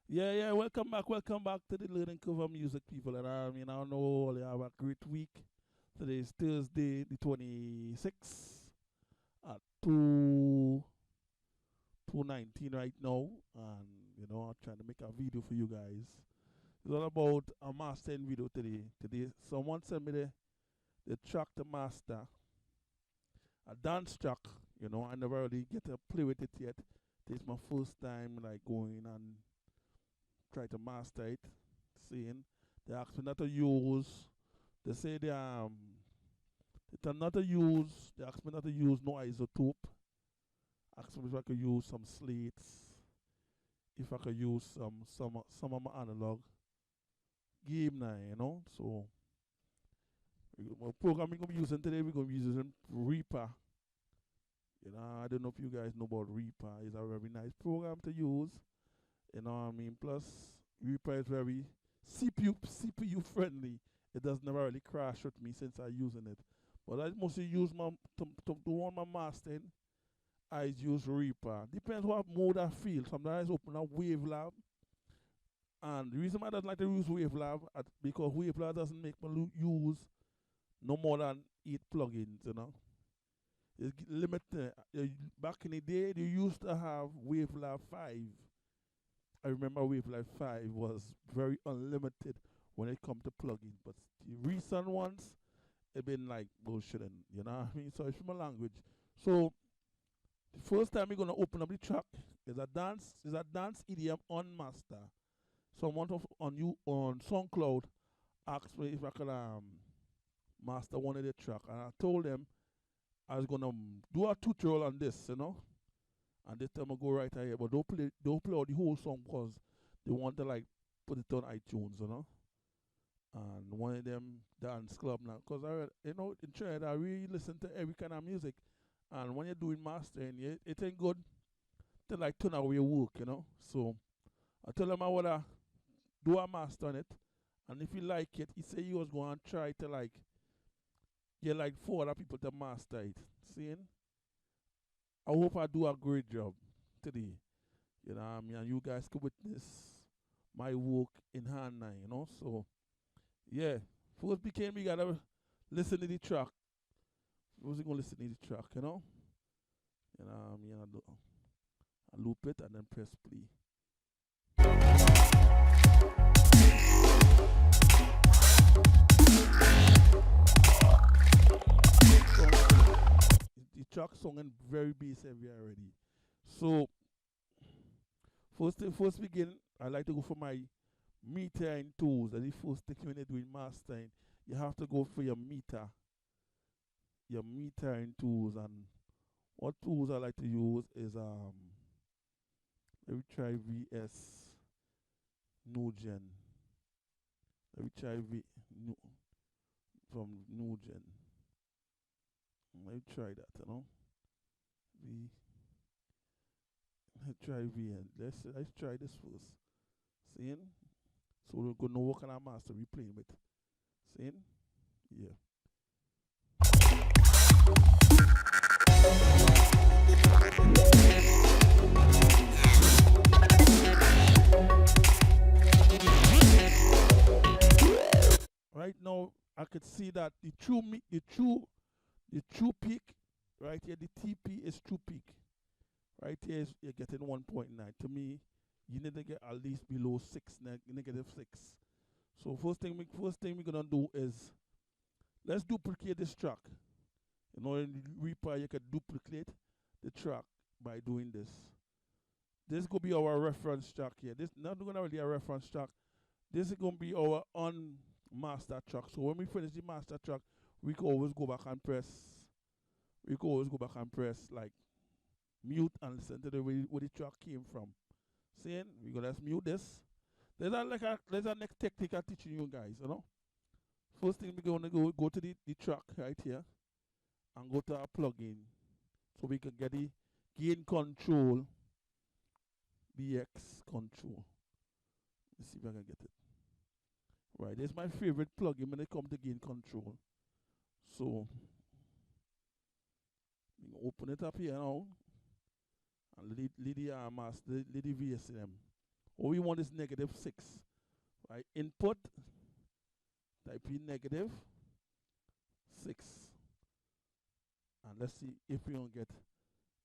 Yeah. Welcome back to the Learning Cover Music, people. And I know all you have a great week. Today is Thursday, the 26th at 2:19 right now, and I'm trying to make a video for you guys. It's all about a mastering video today. Today, someone sent me the track to master, a dance track. I never really get to play with it yet. This is my first time like going and try to master it. Seeing they ask me not to use. They say they ask me not to use no isotope. Ask me if I could use some slates, if I could use some of my analog game now. So my program we're gonna be using today, we're gonna be using Reaper. I don't know if you guys know about Reaper. It's a very nice program to use. You know what I mean? Plus Reaper is very CPU friendly. It does never really crash with me since I using it. But I mostly use my to do all my mastering. I use Reaper. Depends what mode I feel. Sometimes I open up Wavelab, and the reason I don't like to use Wavelab because Wavelab doesn't make me use no more than 8 plugins. It's limited. Back in the day, they used to have Wavelab 5. I remember Wavelab 5 was very unlimited when it come to plugins, but the recent ones, it been like bullshitting. You know what I mean? So it's my language. So the first time we're gonna open up the track is a dance EDM on master. Someone on you on SoundCloud asked me if I could master one of the track, and I told them I was gonna do a tutorial on this. And this time I go right ahead, but don't play all the whole song because they want to like put it on iTunes. And one of them dance club now, because in Trinidad I really listen to every kind of music, and when you're doing mastering, it ain't good to like turn away work. So I told him I wanna do a master on it, and if he like it, he said he was going to try to like get like 4 other people to master it. Seeing, I hope I do a great job today. You know what I mean? And you guys can witness my work in hand now. So yeah, first became we gotta listen to the track. First we gonna listen to the track. You know what I mean? I loop it and then press play. The track song and very bass heavy already. So first begin, I like to go for my metering tools. That the first thing when you're doing mastering, you have to go for your metering tools. And what tools I like to use is let me try VS Nugen. Let me try from Nugen. Let me try that. V let's try VN. Let's try this first. Seeing? So we're gonna work on our master we playing with. Seeing? Yeah. Right now I could see that the true peak right here, the TP is true peak. Right here is you're getting 1.9. To me, you need to get at least below 6, negative 6. So first thing we're gonna do is let's duplicate this track. In Reaper you can duplicate the track by doing this. This could be our reference track here. This not gonna really a reference track. This is gonna be our unmaster track. So when we finish the master track, we can always go back and press. We can always go back and press like mute and listen to the way where the track came from. Seeing, we gonna let's mute this. There's a next technique I'm teaching you guys. First thing we're gonna go to the track right here and go to our plugin so we can get the gain control BX control. Let's see if I can get it. Right, this is my favorite plugin when it comes to gain control. So we open it up here now and lead the master, lead the VSM What we want is -6. Right? Input, type in -6. And let's see if we don't get,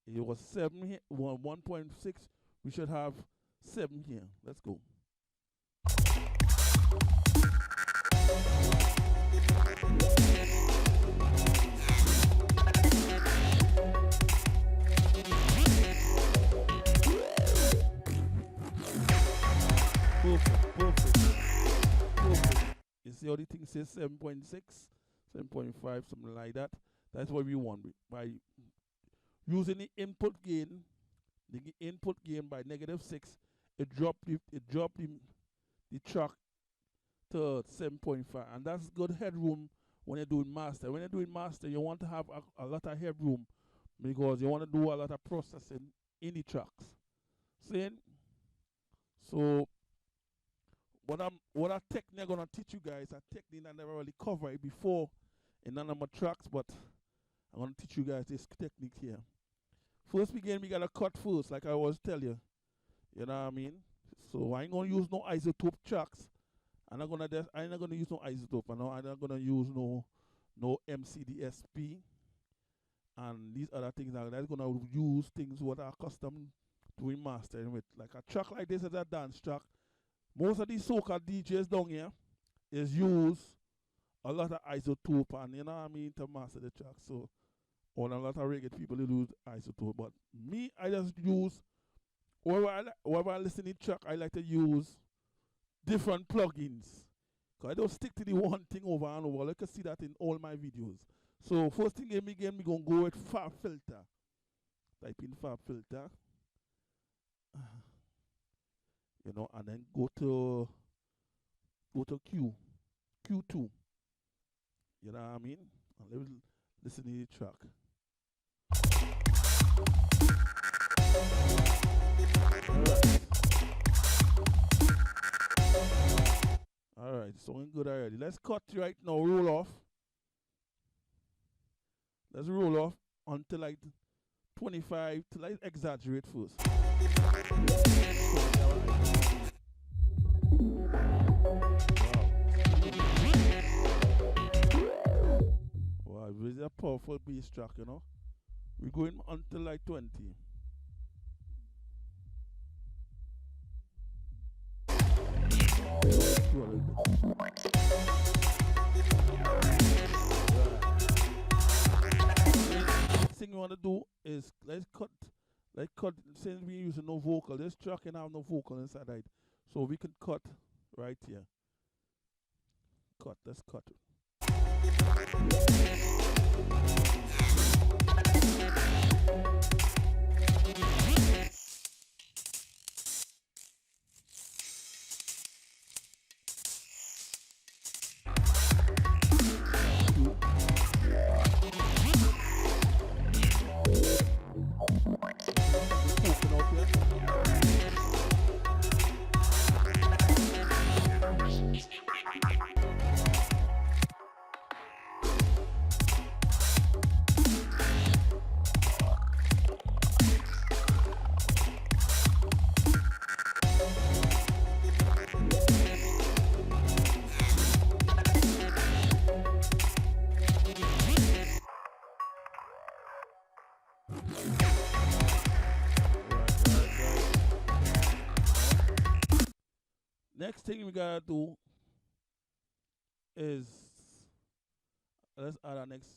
it was 7 here, 1.6. We should have 7 here. Let's go. Perfect. You see how the thing says 7.6, 7.5, something like that. That's what we want. By using the input gain by -6, it dropped the track to 7.5, and that's good headroom when you're doing master. When you're doing master, you want to have a lot of headroom because you want to do a lot of processing in the tracks. Saying so. What a technique I'm gonna teach you guys, a technique I never really covered it before in none of my tracks, but I'm gonna teach you guys this technique here. First we gotta cut first, like I always tell you. You know what I mean? So I ain't gonna use no isotope tracks. I ain't not gonna use no isotope. I'm not gonna use no MCDSP and these other things. I'm gonna use things what are custom doing mastering with. Like a track like this is a dance track. Most of these so-called DJs down here is use a lot of isotope, and you know what I mean, to master the track. So, on a lot of reggae people they use isotope, but me, I just use whenever I listen to the track, I like to use different plugins. Cause I don't stick to the one thing over and over. You can see that in all my videos. So first thing we gonna go with Fab Filter. Type in Fab Filter. You know, and then go to Q2. You know what I mean? And let's listen to the track. Alright, so good already. Let's cut right now, roll off. Let's roll off until like 25 till I exaggerate first. Wow, this is a powerful bass track, you know. We're going until like 20. Thing we want to do is let's cut since we're using no vocal, this track can have no vocal inside it, so we can cut right here. Let's cut it. Next thing we gotta do is let's add our next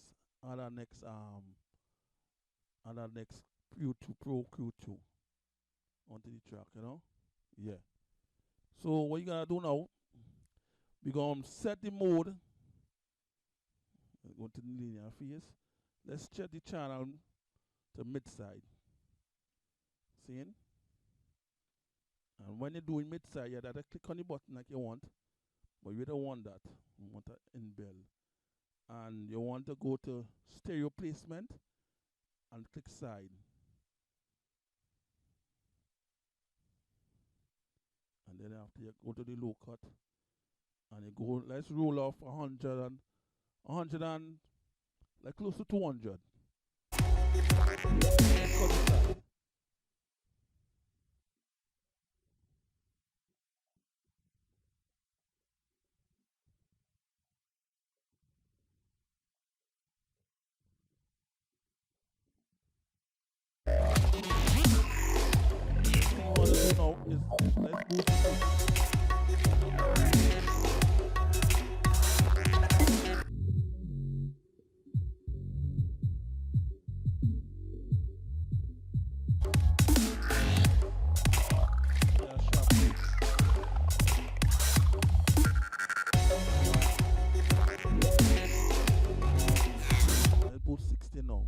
Q2 Pro Q2 onto the track, you know? Yeah. So what you gotta do now, we're gonna set the mode. Go to the linear phase. Let's check the channel to mid side. Seeing? And when you're doing mid side, you gotta click on the button like you want, but you don't want that. You want to in-bell. And you want to go to stereo placement and click side. And then after you go to the low cut and you go, let's roll off 100 and like close to 200. is let's boost it. Yeah, sharp beats. Let's boost 60 now.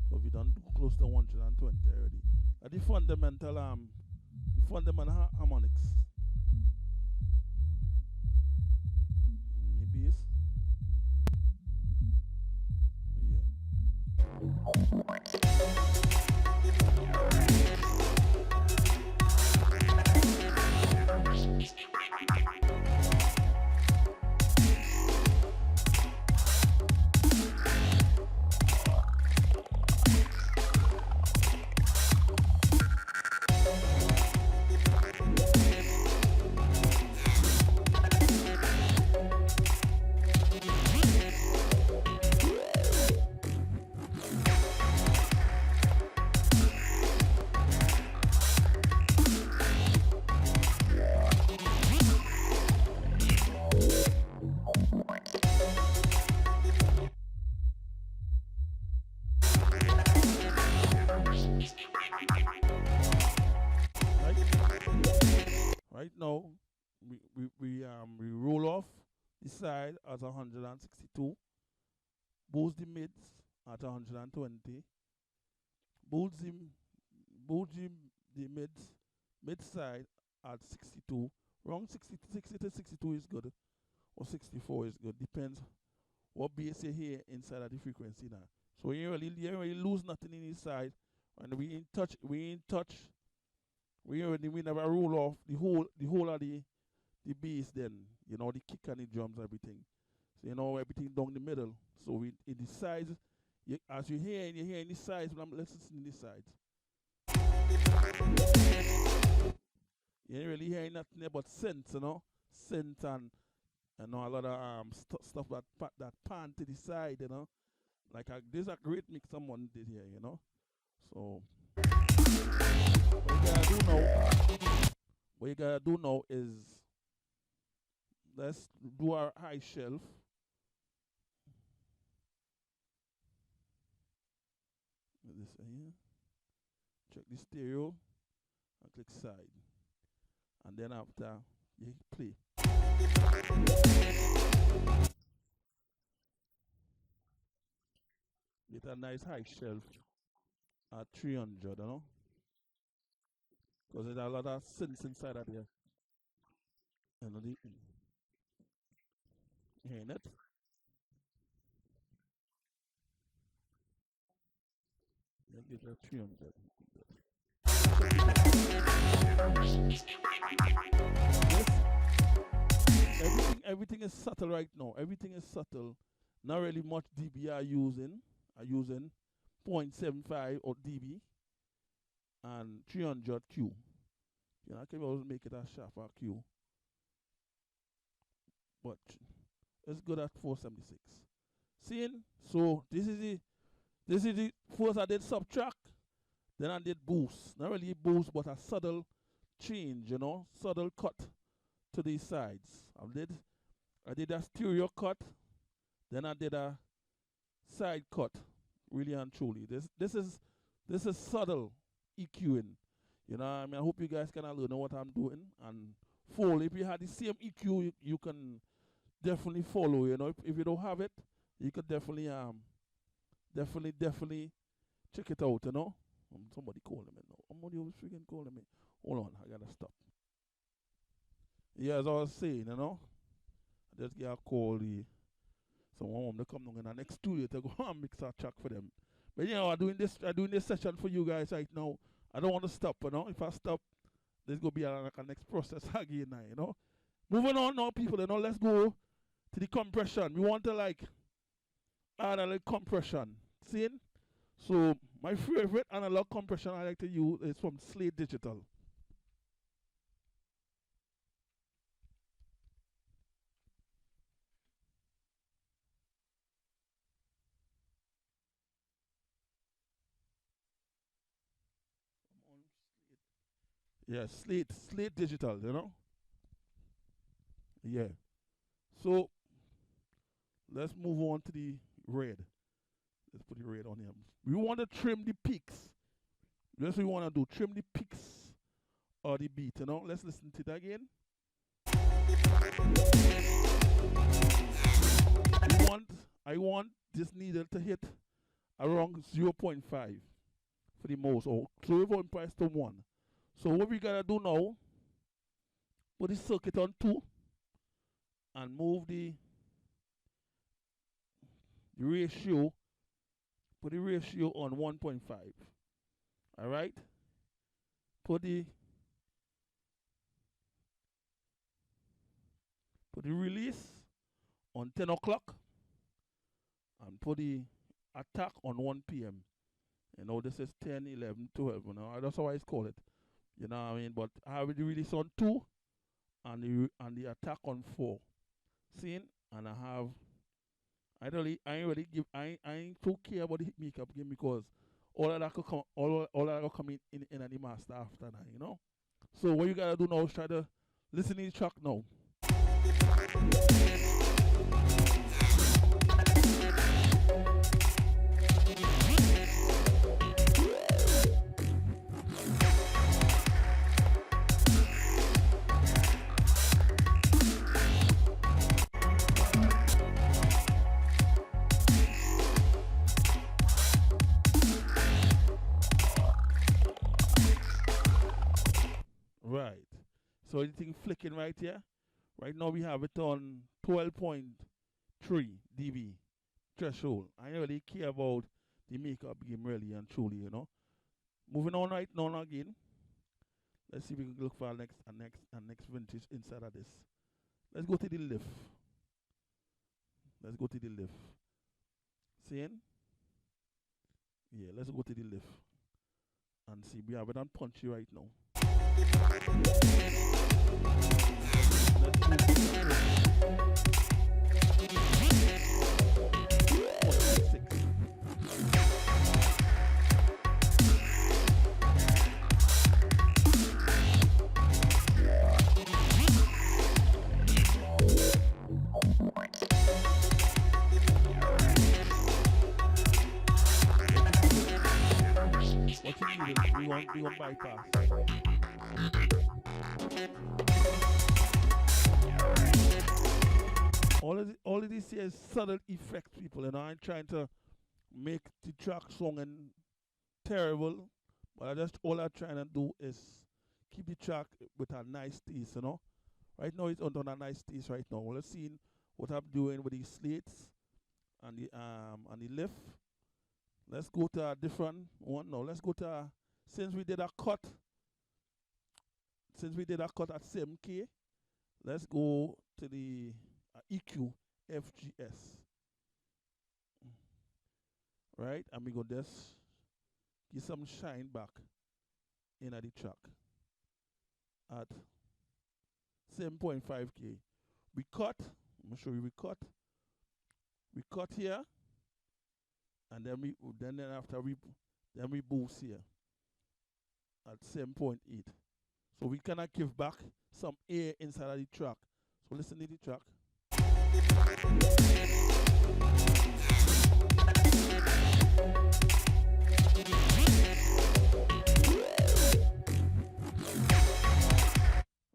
So we done close to 120 already. The fundamental harmonics. Any bass? Right now, we roll off the side at 162, boost the mids at 120, boost the mid side at 62. Wrong 60 to 62 is good, or 64 is good. Depends what bass you hear inside of the frequency now. So you ain't really lose nothing in inside, and we in touch. We never roll off the whole of the bass then, the kick and the drums, everything. So everything down the middle. So we in the sides, as you hear in the sides, but let's listen in the sides. You ain't really hearing nothing but synth, synth and a lot of stuff that pan to the side. Like this a great mix someone did here. So what you gotta do now is let's do our high shelf. This here. Check the stereo and click side. And then after you play. Get a nice high shelf at 300, because there's a lot of synths inside of there. Hearing it? You get a 300. Yes, everything is subtle right now. Everything is subtle. Not really much dB are using. Are using 0.75 or dB and 300 Q. I can always make it a sharper Q, but it's good at 476. Seeing? So this is the first I did subtract, then I did boost. Not really boost, but a subtle change, subtle cut to these sides. I did a stereo cut, then I did a side cut, really and truly. This is subtle EQing. I hope you guys can learn what I'm doing and follow. If you had the same EQ, you can definitely follow. If you don't have it, you could definitely check it out. Somebody calling me now. Somebody was freaking calling me. Hold on, I gotta stop. Yeah, as I was saying, I just get a call. Someone want to come down in the next studio to go and mix a track for them. But I'm doing this session for you guys right now. I don't want to stop, If I stop, there's gonna be a next process again now, Moving on now, people, let's go to the compression. We want to add a little compression. Seeing? So my favorite analog compression I like to use is from Slate Digital. Yeah, Slate Digital, you know? Yeah. So let's move on to the red. Let's put the red on here. We want to trim the peaks. That's what we want to do. Trim the peaks of the beat, you know? Let's listen to that again. I want this needle to hit around 0.5 for the most, or 0.5 to 1. So what we gotta do now, put the circuit on 2 and move the ratio, put the ratio on 1.5. Alright? Put the release on 10 o'clock and put the attack on 1 p.m. You know, this is 10, 11, 12. You know, that's how I call it. You know what I mean? But I have the release on 2 and the attack on 4. Seeing? And I ain't too care about the makeup game because all of that could come in the master after that, you know? So what you gotta do now is try to listen to the track now. Right. So anything flicking right here? Right now we have it on 12.3 dB threshold. I don't really care about the makeup game really and truly, you know. Moving on right now again. Let's see if we can look for our next vintage inside of this. Let's go to the lift. Let's go to the lift. Seeing? Yeah, let's go to the lift. And see, we have it on punchy right now. We want bypass. All of this here is subtle effects, people, and I'm trying to make the track song and terrible, but all I'm trying to do is keep the track with a nice taste, you know. Right now it's on a nice taste right now. Let's see what I'm doing with these slates and the lift. Let's go to a different one now. Let's go to since we did a cut at 7K, let's go to the EQ FGS. Right? And we go this, give some shine back in the track at 7.5K. We cut, I'm gonna show you we cut here, and then after we boost here at 7.8. So we cannot give back some air inside of the track. So listen to the track.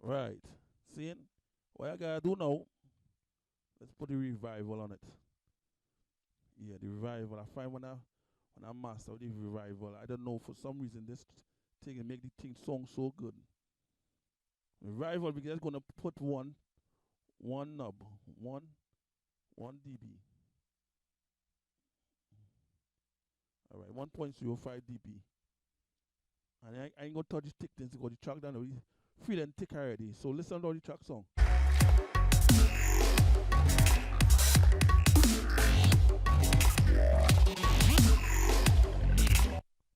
Right. Seeing? What I gotta do now, let's put the revival on it. Yeah, the revival. I find when I master the revival, I don't know, for some reason this thing and make the thing sound so good. Revival, we're just gonna put one knob, one dB. All right, 1.05 dB. And I ain't gonna touch the thick things because the track down already feeling thick already. So listen to the track song.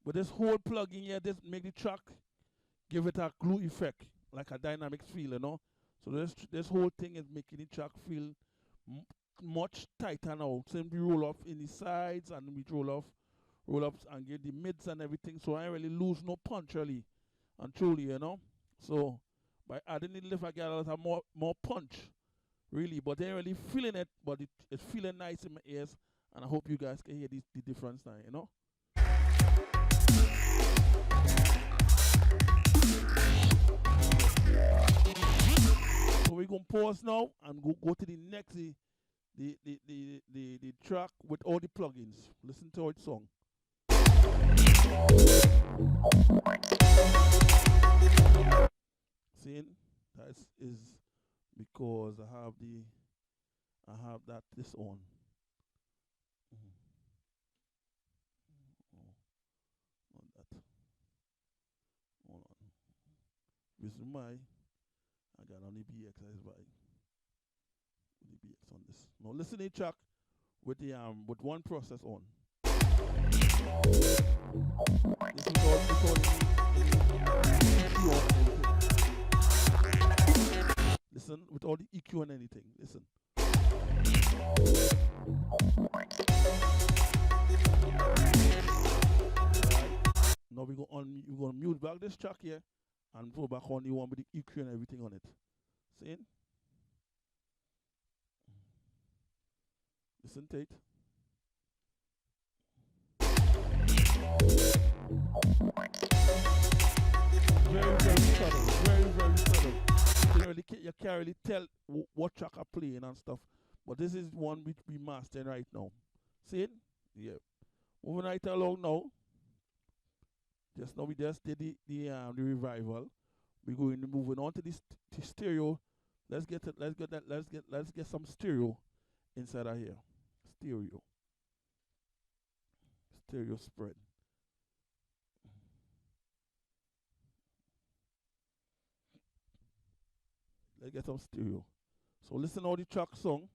But this whole plug-in here, this make the track give it a glue effect, like a dynamic feel, you know. So this whole thing is making the track feel much tighter now. Since we roll off in the sides and we roll ups and get the mids and everything. So I ain't really lose no punch really and truly, you know. So by adding the liver gal have more punch, really. But they ain't really feeling it, but it's feeling nice in my ears, and I hope you guys can hear the difference now, you know. So we're gonna pause now and go to the next the track with all the plugins. Listen to its song. Seeing that is because I have this on. On that. Hold on. This is my I got on the BX by the BX on this. Now listen to the track with with one process on. This is all EQ on anything. Listen with all the EQ and anything. Listen. Right. Now we're gonna mute back this track here and go back on the one with the EQ and everything on it. See? Listen to it. Very, very subtle. Very, very subtle. You can't really tell what track I playing and stuff. But this is one which we mastering right now. See it? Yeah. Moving right along now. Just now we just did the revival. We're going to moving on to this stereo. Let's get some stereo inside of here. Stereo spread. Let's get some stereo. So listen to all the track song.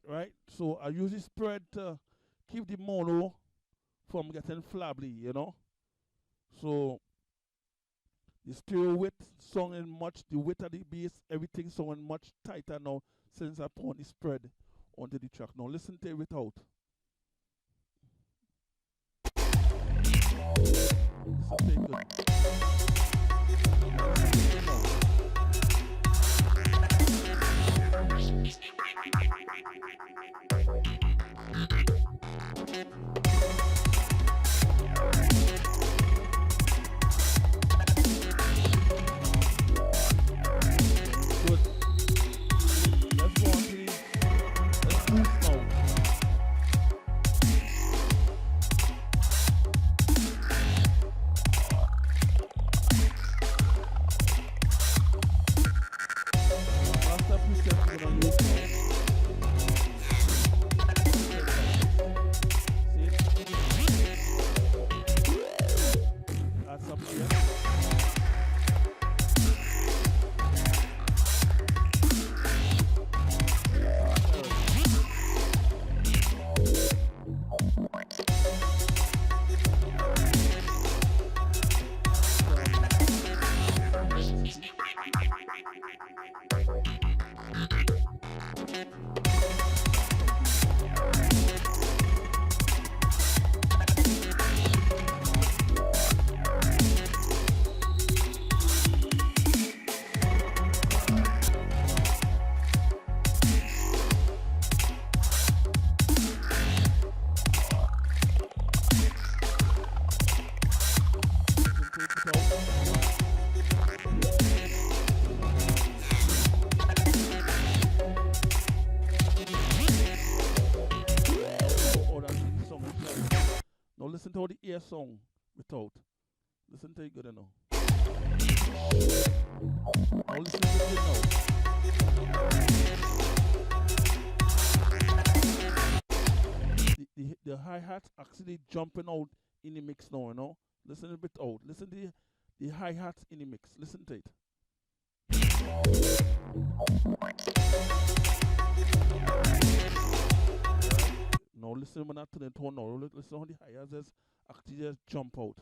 Right. So I use the spread to keep the mono from getting flabby, you know. So the stereo width sounding much, the width of the bass, everything sounding much tighter now since I put the spread onto the track. Now listen to it without. This will play good. See? listen to how the ear song without. Listen to it good enough. Now listen to it now. The hi-hats actually jumping out in the mix now, you know. Listen a bit out. Listen to the hi-hats in the mix. Listen to it. Now listen when I turn the tone now. Listen how the hi-hats actually just jump out.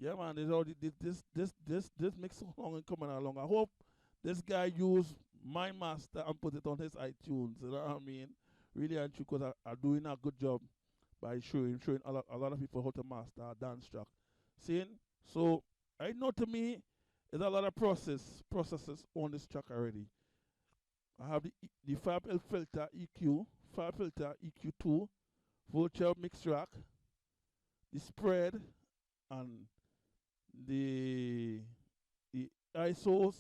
Yeah, man, there's all this mix song and coming along. I hope this guy used my master and put it on his iTunes. You know what I mean? Really and true, because I'm doing a good job by showing a lot of people how to master a dance track. Seeing? So I know to me there's a lot of processes on this track already. I have the Fab filter EQ, Fab filter EQ2, virtual mix track, the spread, and the ISO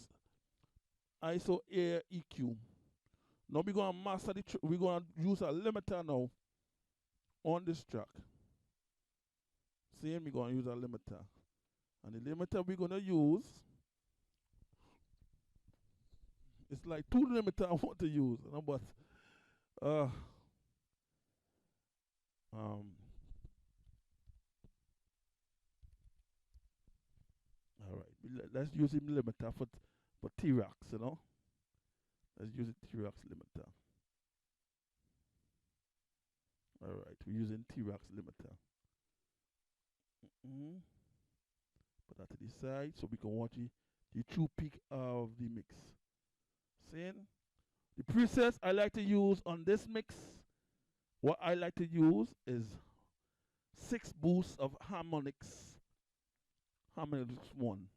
air EQ. Now we're gonna master we're gonna use a limiter now on this track. See, we're gonna use a limiter. And the limiter we're gonna use, it's like two limiter I want to use, you know, but all right, let's use him limiter for T-Rex, you know. Let's use a T-Rex limiter. All right, we're using T-Rex limiter. Put that to the side so we can watch the true peak of the mix. Seeing? The presets I like to use on this mix, what I like to use is 6 boosts of harmonics 1.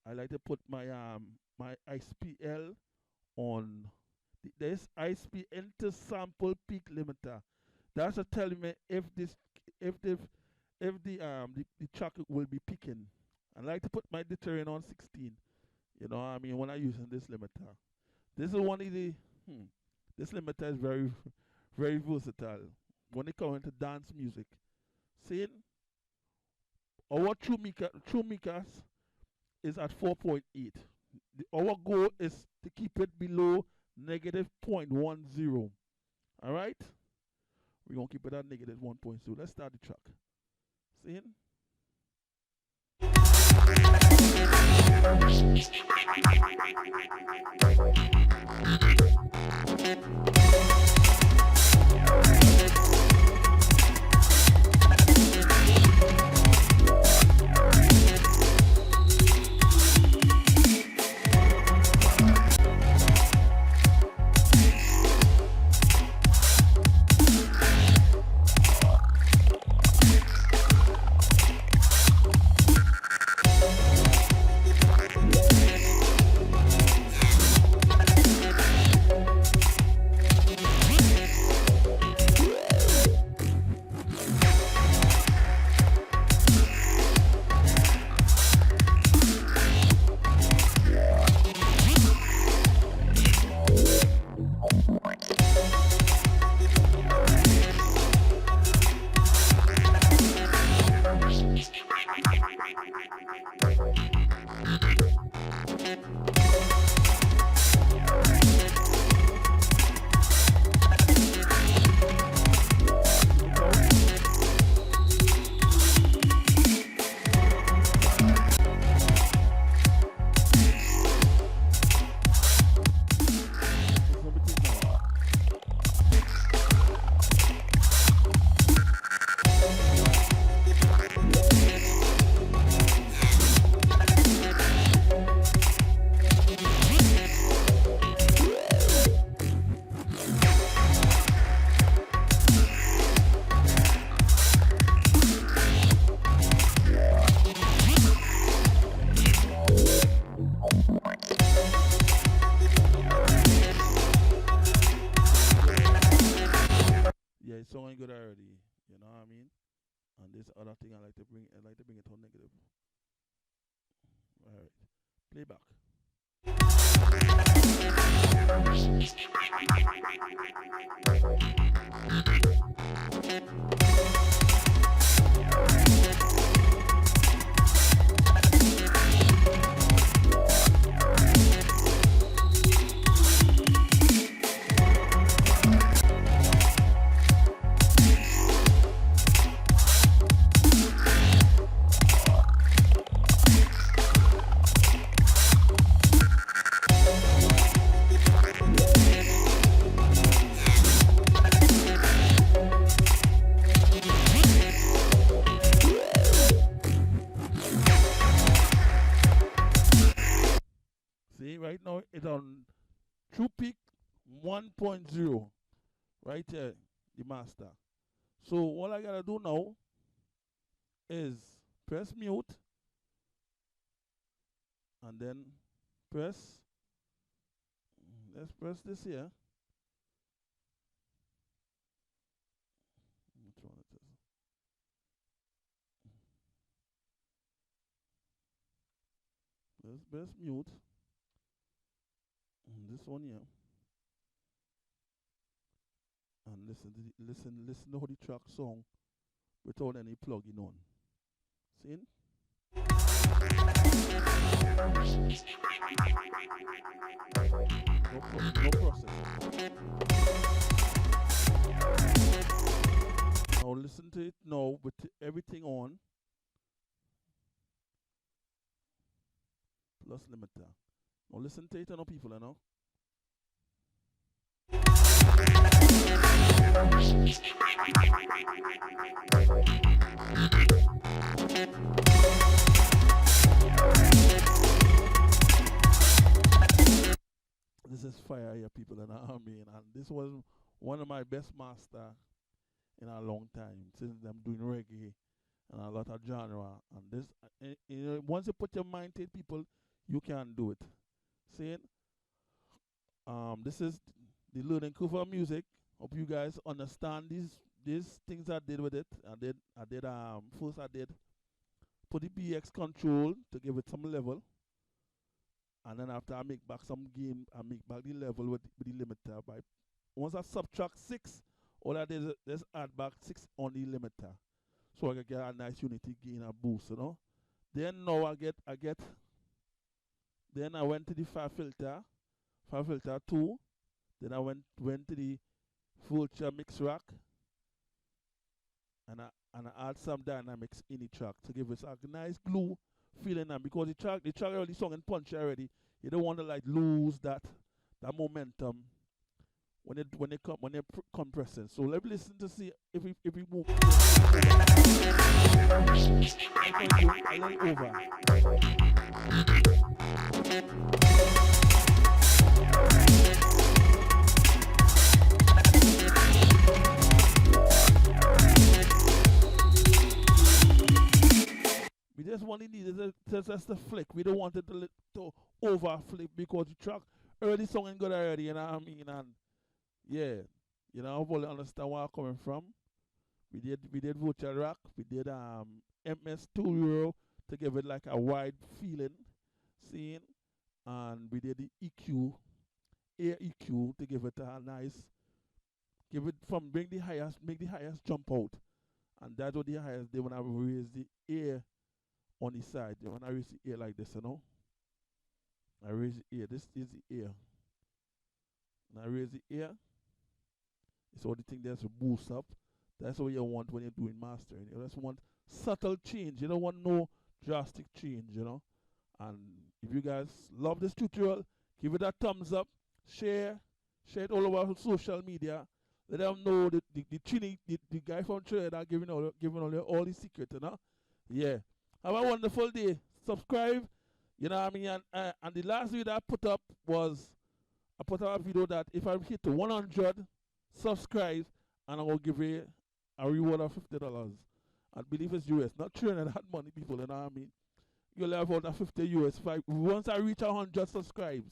I like to put my my ISPL on this ISP intersample peak limiter. That's to tell me if the track will be peaking. I like to put my deterrent on 16. You know what I mean, when I'm using this limiter. This is one of the this limiter is very very versatile when it comes to dance music. Seeing our true micas is at 4.8. Our goal is to keep it below negative 0.10. All right? We're going to keep it at negative 1.2. Let's start the track. Seeing? Yeah, it's sounding good already. You know what I mean? And this other thing I like to bring it on negative. All right. Playback. See, right now it's on True Peak 1.0. Right here, the master. So all I gotta do now is press mute and then press, let's press this here. Which one it is? Let's press mute. This one here. And listen to how the track song without any plugin on. See? No process. Now listen to it now with everything on. Plus limiter. Now listen to it now, people, you know. This is fire here, people, and I mean, and this was one of my best master in a long time since I'm doing reggae and a lot of genre. And this, you know, once you put your mind to it, people, you can do it. See, this is the learning curve for music. Hope you guys understand these things I did with it. I did first I did put the BX control to give it some level. And then after I make back some gain, I make back the level with the limiter. By once I subtract 6, all I did is just add back 6 on the limiter. So I can get a nice unity gain and boost, you know. Then now I get then I went to the 5 filter 2. Then I went to the Vulture mix rack, and I add some dynamics in the track to give us a nice glue feeling. And because the track already sung and punch already, you don't want to like lose that momentum when they compressing. So let me listen to see if we move a little over. We just want to need it just a flick. We don't want it to over flip because the track already sung and good already, you know what I mean? And yeah, you know, I fully understand where I'm coming from. We did Vulture Rack, we did MS2 Euro to give it like a wide feeling, seeing, and we did the EQ, air EQ to give it a nice, make the highest jump out. And that's what the highest did when I raise the air on the side. When I raise the air like this, you know. I raise the air. This is the air. And I raise the air. It's all the thing that's to boost up. That's what you want when you're doing mastering. You just want subtle change. You don't want no drastic change, you know. And if you guys love this tutorial, give it a thumbs up, share it all over social media. Let them know the guy from Trinidad giving all the secrets, you know. Yeah. Have a wonderful day. Subscribe. You know what I mean? And the last video I put up was I put up a video that if I hit 100 subscribes, and I will give you a reward of $50. I believe it's US, not Trinidad money, people, you know what I mean? You'll have about a 50 US. Once I reach 100 subscribes,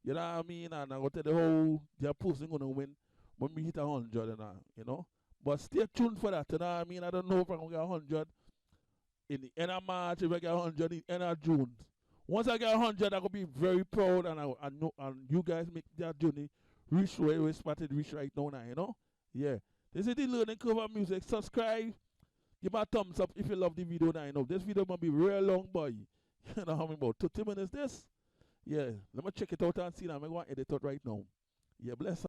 you know what I mean? And I go tell the whole, they're posting going to win when we hit 100, you know? But stay tuned for that, you know what I mean? I don't know if I'm going to get 100 in the end of March, if I get 100 in the end of June. Once I get 100, I'm going to be very proud, and I know, and you guys make that journey reach where we started reach right now, you know? Yeah. This is the Learning Curve of Music. Subscribe. Give me a thumbs up if you love the video now, you know. This video might be real long, boy. You know how many about 30 minutes this? Yeah. Let me check it out and see now. I'm going to edit it right now. Yeah, bless